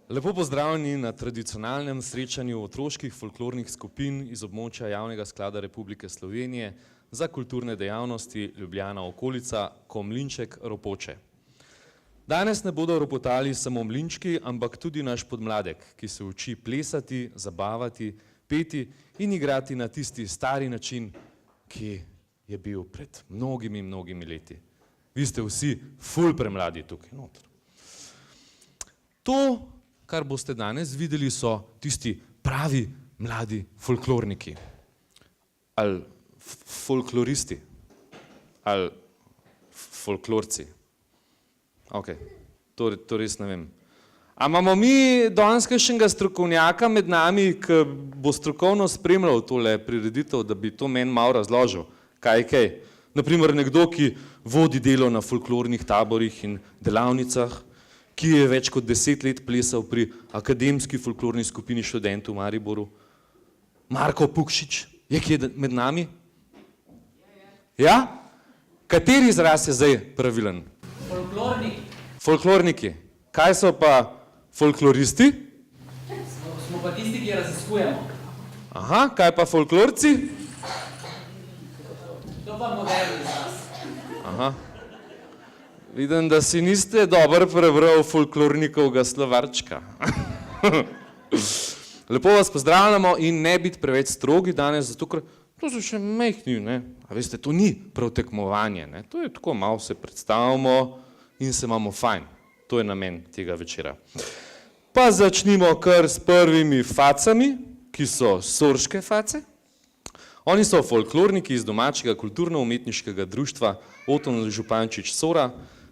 Lepo pozdravljeni na tradicionalnem srečanju otroških folklornih skupin iz območja Javnega sklada Republike Slovenije za kulturne dejavnosti Ljubljana okolica Komlinček Ropoče. Danes ne bodo ropotali samo mlinčki, ampak tudi naš podmladek, ki se uči plesati, zabavati, peti in igrati na tisti stari način, ki je bil pred mnogimi leti. Vi ste vsi ful premladi tukaj noter. To, kar boste danes videli, so tisti pravi mladi folklorniki. Ali folkloristi. Ali folklorci. Ok, to res ne vem. A imamo mi danes kakšnega strokovnjaka med nami, ki bo strokovno spremljal tole prireditev, da bi to meni malo razložil? Kaj? Naprimer nekdo, ki vodi delo na folklornih taborih in delavnicah, ki je več kot 10 let plesal pri akademski folklorni skupini študentov v Mariboru. Marko Pukšič, je kje med nami? Ja? Kateri izraz je zdaj pravilen? Folklorniki. Folklorniki. Kaj so pa folkloristi? Smo pa tisti, ki raziskujemo. Aha, kaj pa folklorci? To pa moderni izraz. Aha. Vidim, da si niste dobro prebral folklornikovega slovarčka. Lepo vas pozdravljamo in ne biti preveč strogi danes, zato ker to so še majhni, ne? A veste, to ni prav tekmovanje, ne? To je tako, malo se predstavimo in se imamo fajn. To je namen tega večera. Pa začnimo kar s prvimi facami, ki so sorške face. Oni so folklorniki iz domačega kulturno-umetniškega društva Oton Župančič Sora,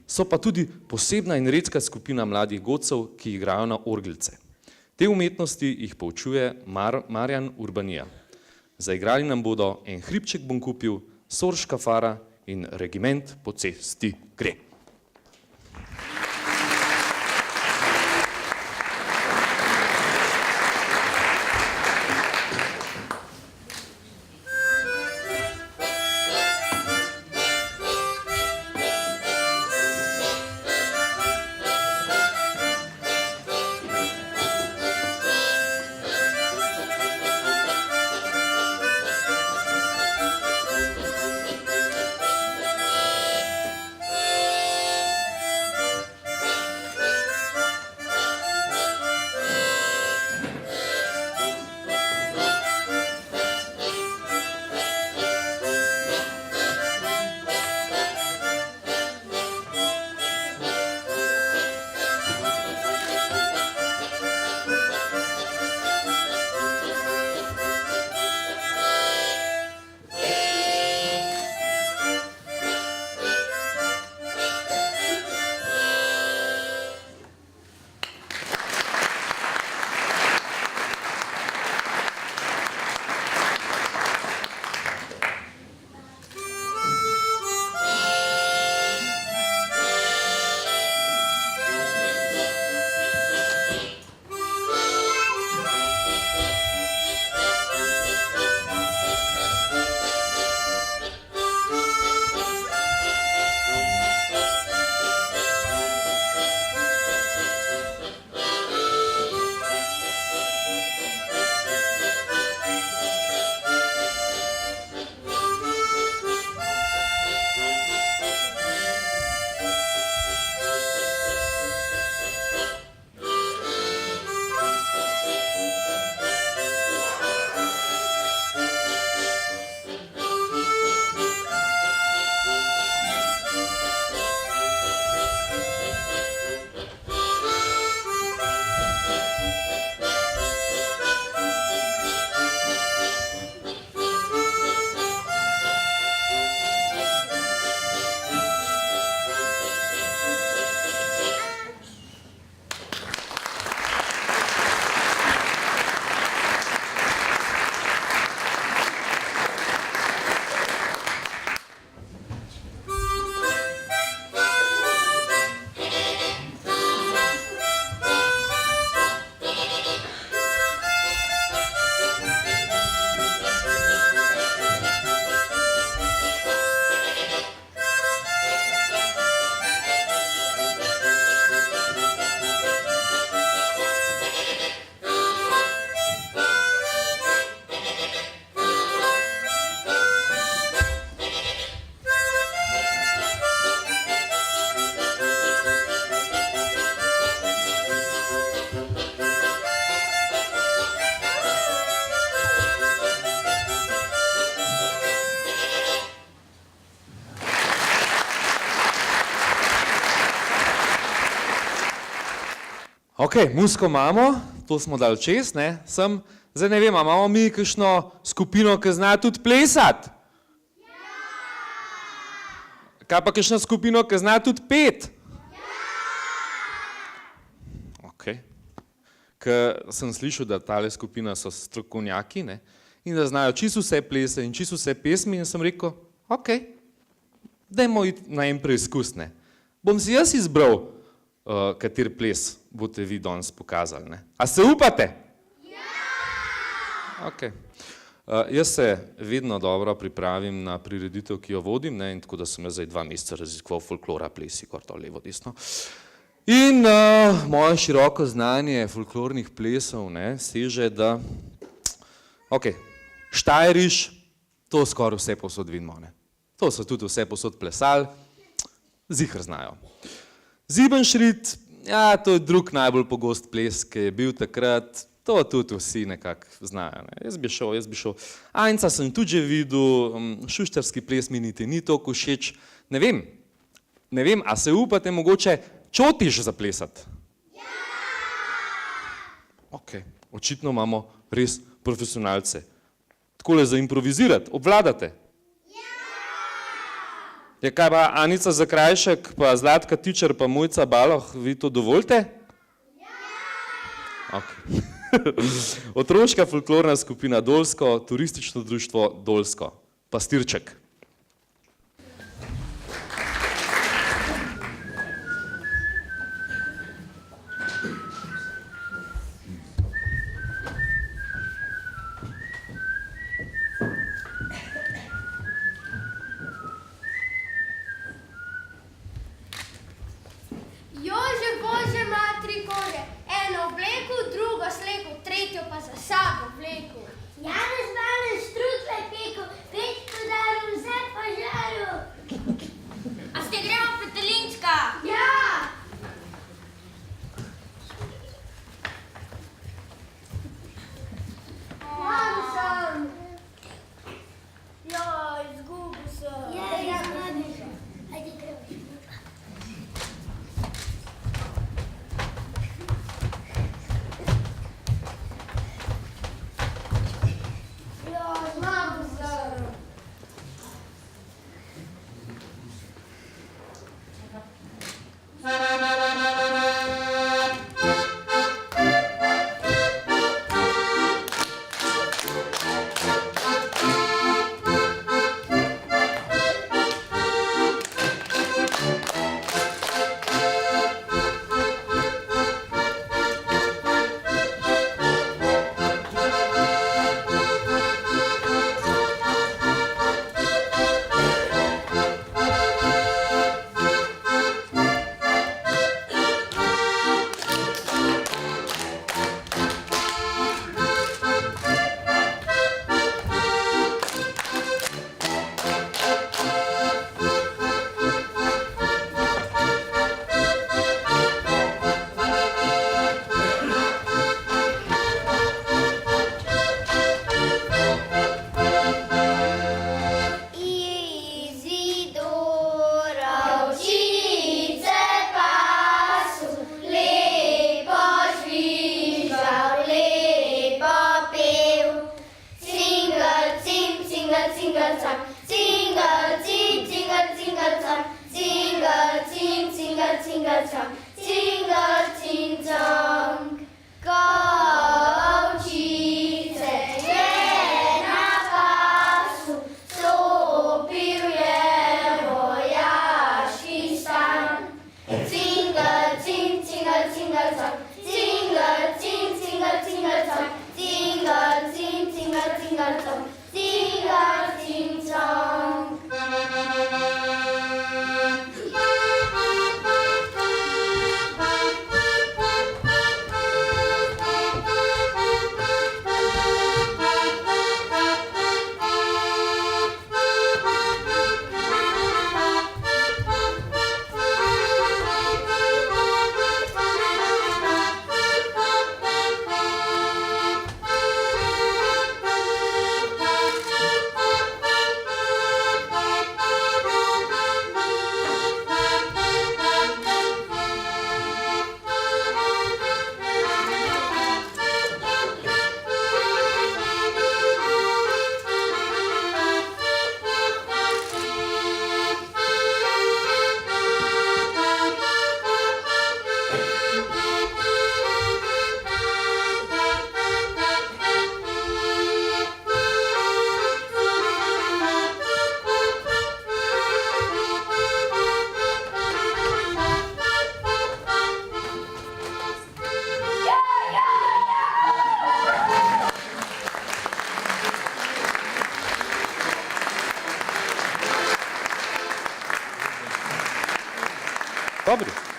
so pa tudi posebna in redka skupina mladih godcev, ki igrajo na orgelce. Te umetnosti jih poučuje Marjan Urbanija. Zaigrali nam bodo En hribček bom kupil, Sorška fara in Regiment po cesti gre. Ok, muziko imamo, to smo dali čez, ne, zdaj ne vem, a imamo mi kakšno skupino, ki zna tudi plesati? Kaj pa kakšno skupino, ki zna tudi peti? Ok, ker sem slišal, da tale skupina so strokovnjaki, ne, in da znajo čisto vse plese in čisto vse pesmi in sem rekel, ok, dajmo iti na en preizkus, ne. Bom si jaz izbral, kateri ples boste vi danes pokazali, ne. A se upate? Ja! Ok. Jaz se vedno dobro pripravim na prireditev, ki jo vodim, ne, in tako da sem zdaj 2 meseca raziskoval folklora, plesi, gor to levo, desno. In moje široko znanje folklornih plesov, ne, seže, da, ok, Štajriš, to skoraj vse posod vidimo, ne. To so tudi vse posod plesali, ziher znajo. Zibenšrit, ja, to je drug najbolj pogost ples, ki je bil takrat, to tudi vsi nekako znajo, ne. Jaz bi šel, Anjca sem tudi že videl, šuštarski ples mi niti ni toliko všeč, ne vem, a se upate mogoče Čotiš zaplesati? Ja! Ok, očitno imamo res profesionalce. Takole za improvizirati, obvladate? Ja, kaj pa Anica Zakrajšek, pa Zlatka Tičar, pa Mojca Baloh, vi to dovolite? Ja! Ok. Otroška folklorna skupina Dolsko, turistično društvo Dolsko. Pastirček. Jože, bože, matri kože, eno vleku, drugo sleku, tretjo pa za sabo vleku. Janez Malen štrukle peku, 5 udarov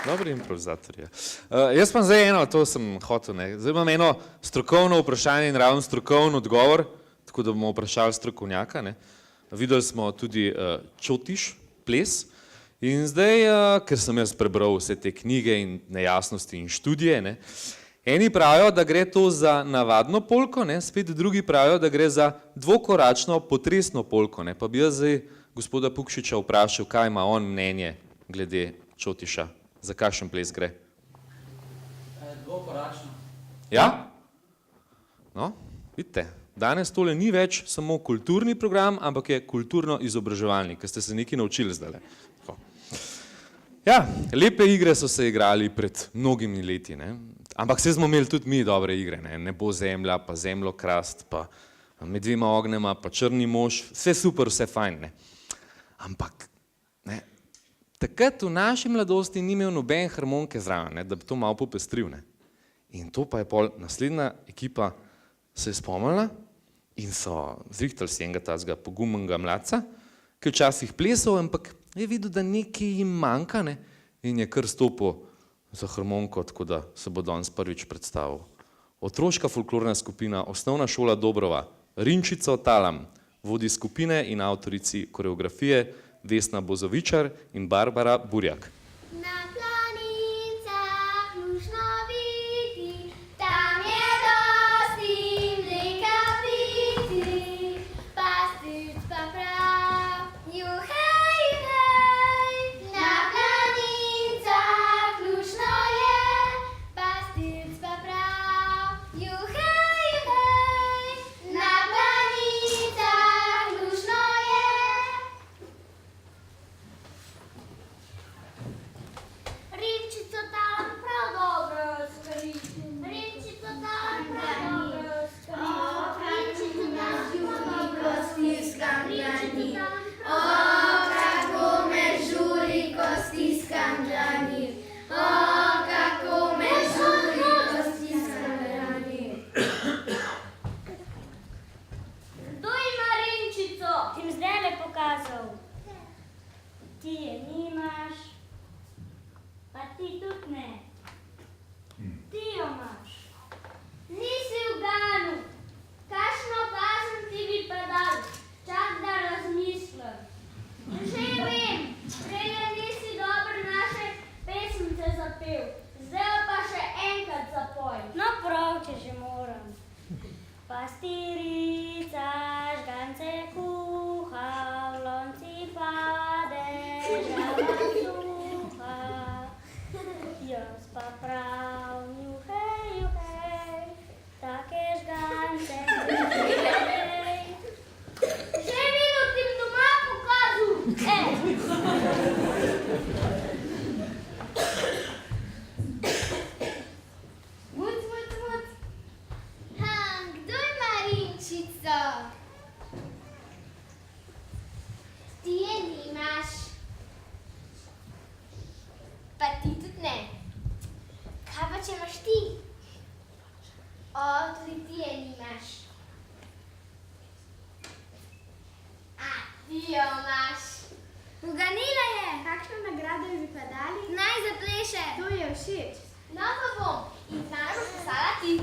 Dobri improvizatorji. Jaz imam zdaj eno, to sem hotel, ne. Zdaj imam eno strokovno vprašanje in ravno strokovni odgovor, tako da bomo vprašali strokovnjaka, ne. Videli smo tudi čotiš, ples, in zdaj, ker sem jaz prebral vse te knjige in nejasnosti in študije, ne, eni pravijo, da gre to za navadno polko, ne, spet drugi pravijo, da gre za dvokoračno potresno polko, ne. Pa bi jaz zdaj gospoda Pukšiča vprašal, kaj ima on mnenje glede čotiša, za kakšen ples gre. Dvokoračno. Ja? No, vidite, danes tole ni več samo kulturni program, ampak je kulturno-izobraževalni, ker ste se nekaj naučili zdajle. Ja, lepe igre so se igrali pred mnogimi leti, ne? Ampak se smo imeli tudi mi dobre igre, ne? Nebo zemlja, pa zemljokrast, pa Med dvema ognjema, pa Črni mož, vse super, vse fajn, ne? Ampak, ne, takrat v naši mladosti ni imel noben harmonike zraven, ne, da bi to malo popestril, ne. In to pa je pol naslednja ekipa se je spomnila in so zrihtali si enega tazga pogumnega mladca, ki je včasih plesal, ampak je videl, da nekaj jim manjka, ne, in je kar stopil za harmoniko, tako da se bo danes prvič predstavil. Otroška folklorna skupina Osnovna šola Dobrova, Rinčico Talam, vodi skupine in avtorici koreografije Vesna Bozovičar in Barbara Burjak. Na planicah lušno vidi, tam je dosti mleka piti, pastič pa prav, juhej, juhej. Na planicah lušno je, pastič pa prav, juhej, juhej. Na planicah lušno je. Rinčico tam prav dobro skoriščim. Rinčico tam prav dobro skoriščim. Rinčico tam dobro stiskam dlani. O, kako me žuli, ko stiskam dlani. O, kako me žuli, ko stiskam dlani. Kdo ima rinčico? Ti mi zdajle pokazal. Ti je nimaš, pa ti tudi ne. Ti jo imaš. Nisi uganil. Kakšno kazen ti bi pa dal? Čak da razmislim. Že vem, prega nisi dobro naše pesmice zapel. Zdaj jo pa še enkrat zapoj. No prav, če že moram. Pastirica žgance kuha, v lonci pade žaba suha. Jaz pa prav, juhej, juhej, take žgance juhej. Že videl ti bom doma pokazal. Muc, muc, muc. Kdo ima rinčico? Ti je nimaš. Pa ti tudi ne. Kaj pa če imaš ti? O, tudi ti je nimaš. A, ti jo imaš. Uganila je. Kakšno nagrado bi pa dali? Naj zapleše. To je všeč. No pa bom. In z nami boš pisala ti.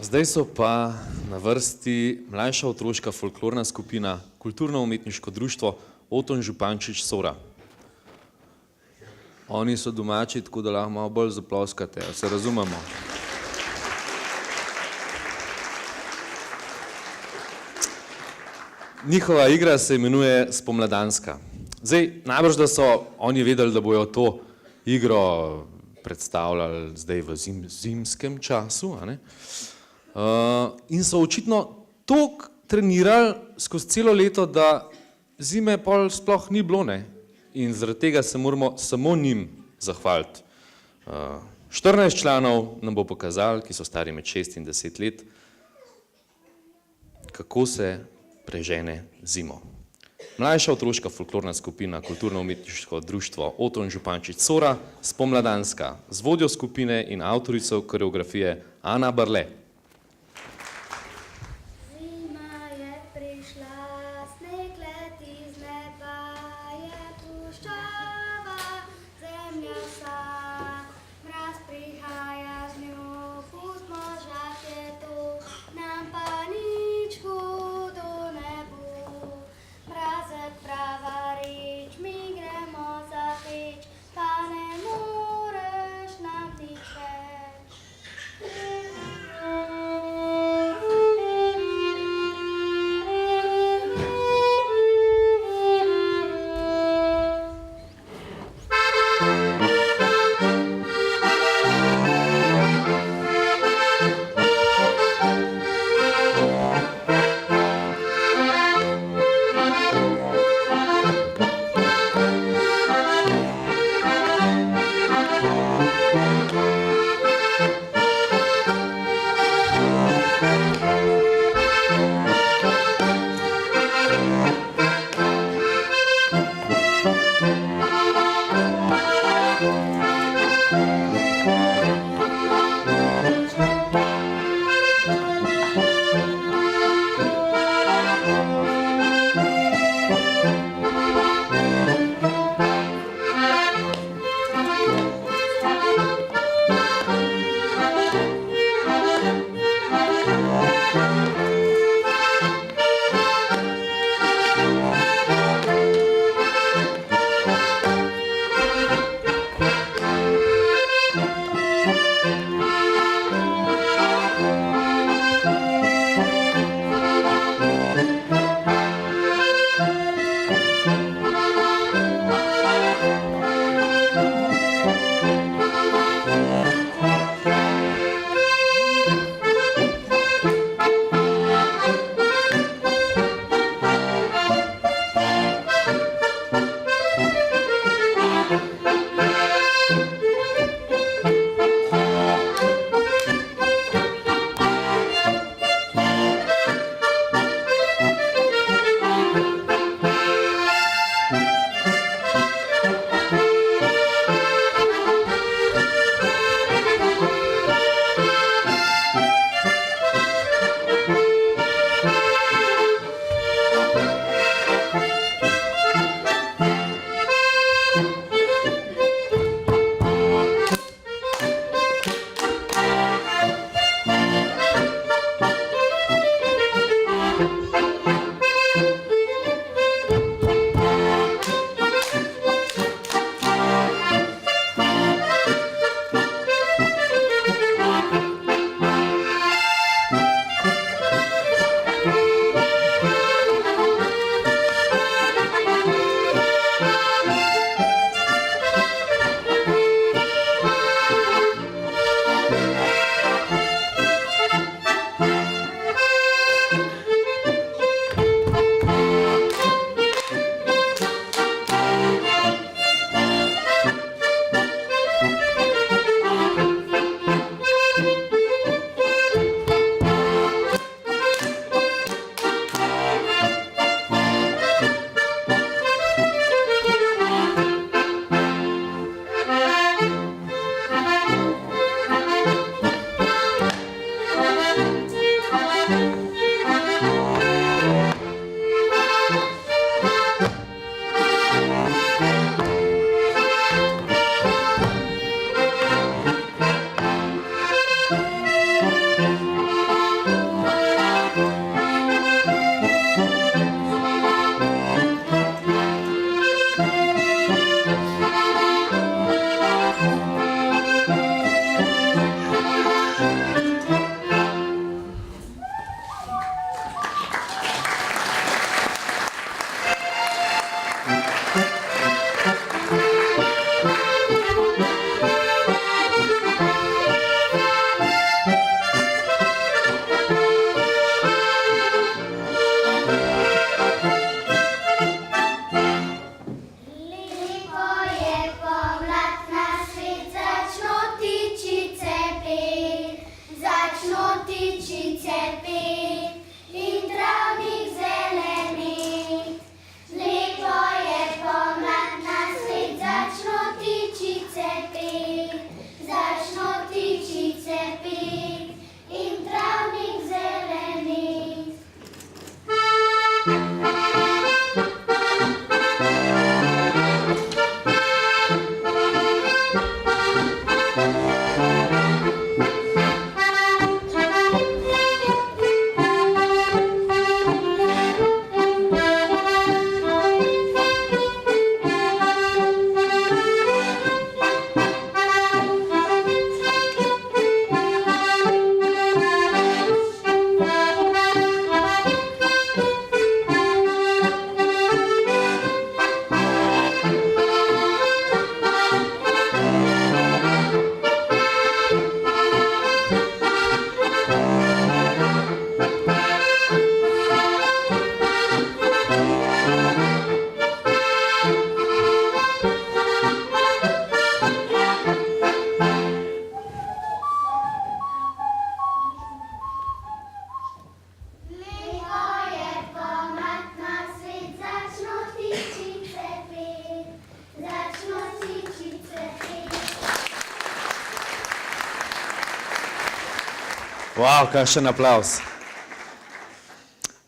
Zdaj so pa na vrsti mlajša otroška folklorna skupina Kulturno-umetniško društvo Oton Župančič Sora. Oni so domači, tako da lahko malo bolj zaploskate, a se razumemo. Njihova igra se imenuje Spomladanska. Zdaj, najbrž, da so oni vedeli, da bojo to igro predstavljali zdaj v zimskem času, a ne? In so očitno toliko trenirali skozi celo leto, da zime pol sploh ni bilo, ne? In zaradi tega se moramo samo njim zahvaliti. 14 članov nam bo pokazali, ki so stari med 6 in 10 let, kako se prežene zimo. Mlajša otroška folklorna skupina Kulturno-umetniško društvo Oton Župančič Sora, Spomladanska, z vodjo skupine in avtorico koreografije Ana Barle. Zima je prišla, sneg leti z neba, je puščava, zemlja vsa, mraz prihaja z njo, pustmo žarke to, nam pa nič hudo ne bo. Mrazek prava reč, mi gremo za peč, pa ne moreš nam nič več. Wow, kakšen aplauz.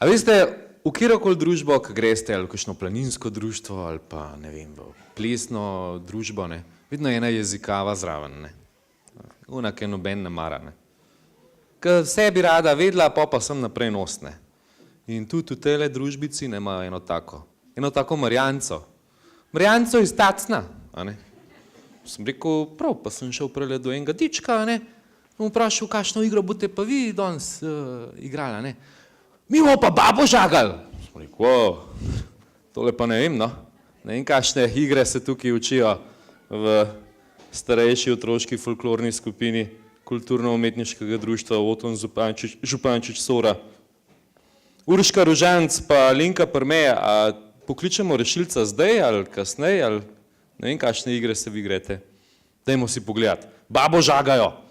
A veste, v kjerokoli družbo, ko greste, ali v kakšno planinsko društvo, ali pa, ne vem, v plesno družbo, ne, vedno je ena jezikava zraven, ne. Ona, ki je noben ne mara, ne. Ker vse bi rada vedela, pa sem naprej nosne. In tudi v tele družbici ne imajo eno tako Marjanco. Marjanco iz Tacna, a ne. Sem rekel, prav, pa sem šel prele do enega dička, a ne. Vprašal, kakšno igro boste pa vi danes igrala, ne. Mi bomo pa babo žagali. Sem rekel, tole pa ne vem, no. Ne vem, kakšne igre se tukaj učijo v starejši otroški folklorni skupini Kulturno-umetniškega društva Oton Župančič Sora. Urška Rožanc pa Linka Prme, a pokličemo rešilca zdaj ali kasneje, ali ne vem, kakšne igre se vi igrate. Dajmo si pogledati. Babo žagajo.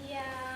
Ja,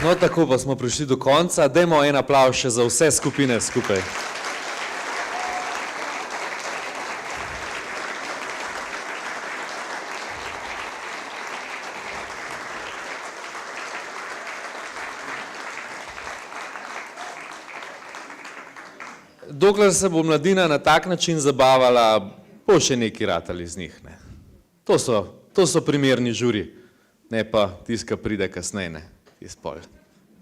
No, tako pa smo prišli do konca. Dajmo en aplavz še za vse skupine skupaj. Dokler se bo mladina na tak način zabavala, bo še neki ratali z njih. Ne. To so primerni žuri, ne pa tiska pride kasneje, ne, iz pol.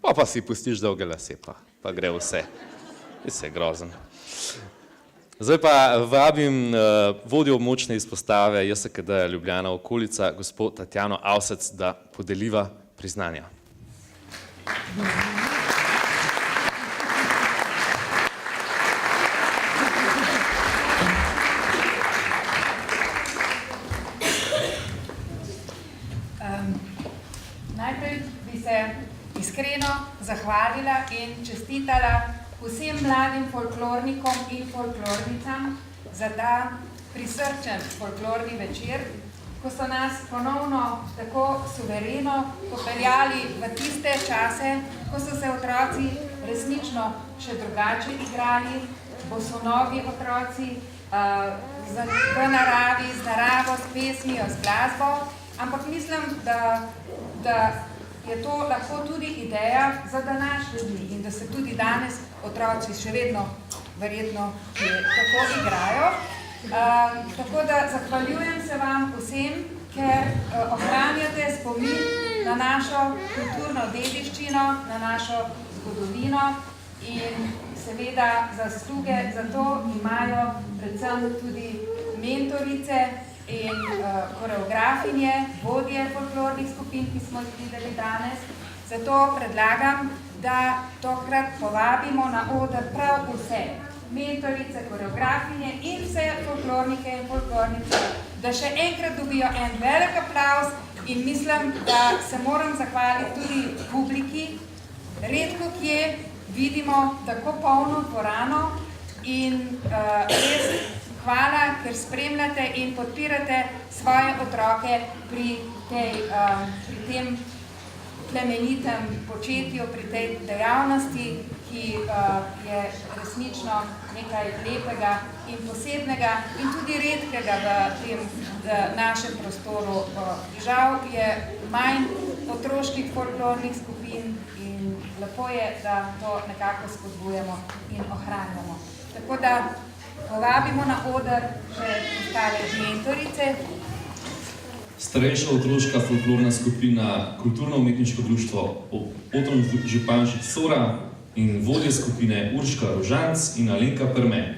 Pa si pustiš dolge lase, pa gre vse. Vse je grozen. Zdaj pa vabim vodjo območne izpostave JSKD Ljubljana okolica, gospod Tatjano Avsec, da podeliva priznanja. Najprej bi se iskreno zahvalila in čestitala vsem mladim folklornikom in folklornicam za ta prisrčen folklorni večer, ko so nas ponovno tako suvereno popeljali v tiste čase, ko so se otroci resnično še drugače igrali, bosonogi otroci, v naravi, z naravo, s pesmijo, z glasbo, ampak mislim, da je to lahko tudi ideja za današnje dni in da se tudi danes otroci še vedno verjetno tako igrajo. Tako da zahvaljujem se vam vsem, ker ohranjate spomin na našo kulturno dediščino, na našo zgodovino in seveda zasluge za to imajo predvsem tudi mentorice in koreografinje, vodje folklornih skupin, ki smo jih videli danes. Zato predlagam, da tokrat povabimo na oder prav vse mentorice, koreografinje in vse folklornike in folklornice, da še enkrat dobijo en velik aplavz in mislim, da se moram zahvaliti tudi publiki. Redko kje vidimo tako polno dvorano in res hvala, ker spremljate in podpirate svoje otroke pri tem plemenitem početju, pri tej dejavnosti, ki je resnično nekaj lepega in posebnega in tudi redkega v tem našem prostoru. Žal je manj otroških folklornih skupin in lepo je, da to nekako spodbujamo in ohranjamo. Tako da povabimo na oder še ostale mentorice. Starejša otroška folklorna skupina Kulturno-umetniško društvo Oton Župančič Sora in vodje skupine Urška Rožanc in Alenka Perme.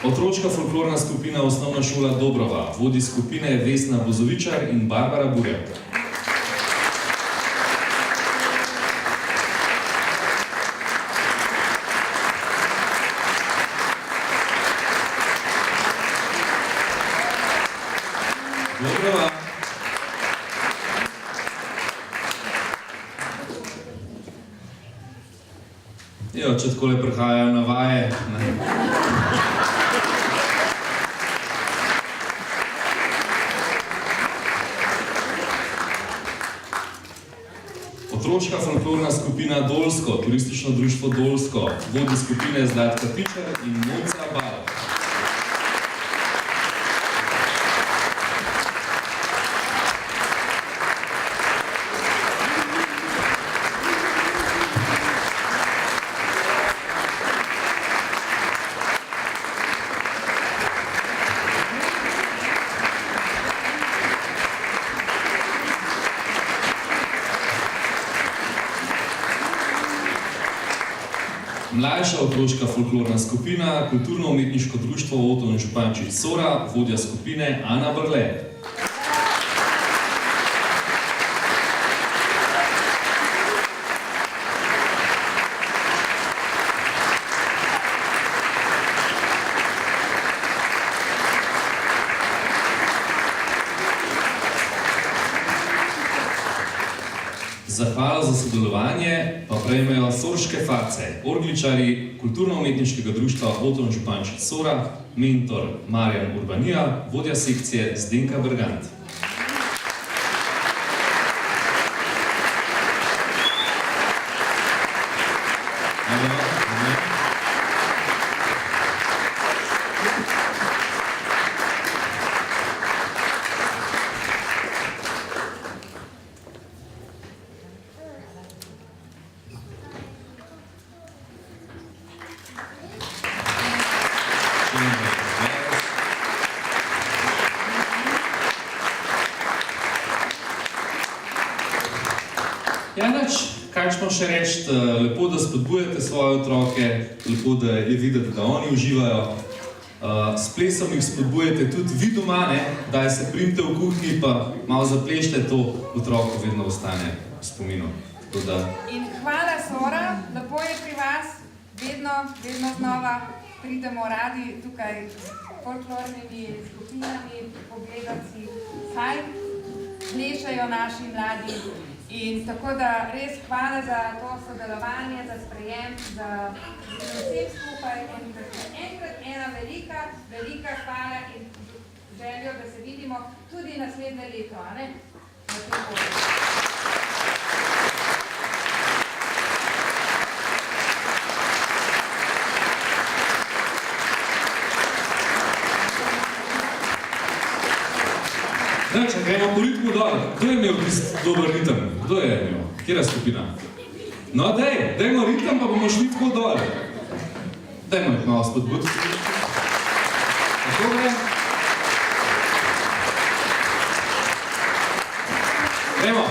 Otroška folklorna skupina Osnovna šola Dobrova, vodji skupine Vesna Bozovičar in Barbara Burek. Dobrova. Jo, če takole prihajajo na vaje, ne. Otroška folklorna skupina Dolsko, turistično društvo Dolsko, vodji skupine Zlatka Tičar in Mojca Bal. mlajša otroška folklorna skupina, kulturno-umetniško društvo Oton Župančič Sora, vodja skupine Ana Brle. Zahvalo za sodelovanje pa prejmejo sorške face, orgličari kulturno-umetniškega društva Oton Župančič Sora, mentor Marjan Urbanija, vodja sekcije Zdenka Bergant. Ja, kaj smo še reči, lepo, da spodbujate svoje otroke, lepo, da je videti, da oni uživajo. S plesom jih spodbujate tudi vi doma, daj se primte v kuhinji, pa malo zaplešite, to otroku vedno ostane v spominu. In hvala Sora, lepo je pri vas, vedno znova pridemo radi tukaj s folklornimi skupinami, pogledati si, kaj plešajo naši mladi. In tako da res hvala za to sodelovanje, za sprejem, za vsem skupaj. Enkrat ena velika hvala in željo, da se vidimo tudi naslednje leto, a ne? Na tem področju. Če gremo po ritmu dol, kdo je imel tisti dober ritem? Kdo je imel? Kjera skupina? No, dajmo ritem, pa bomo šli tako dol. Dajmo jih malo spodbuditi. Tako gre. Gremo.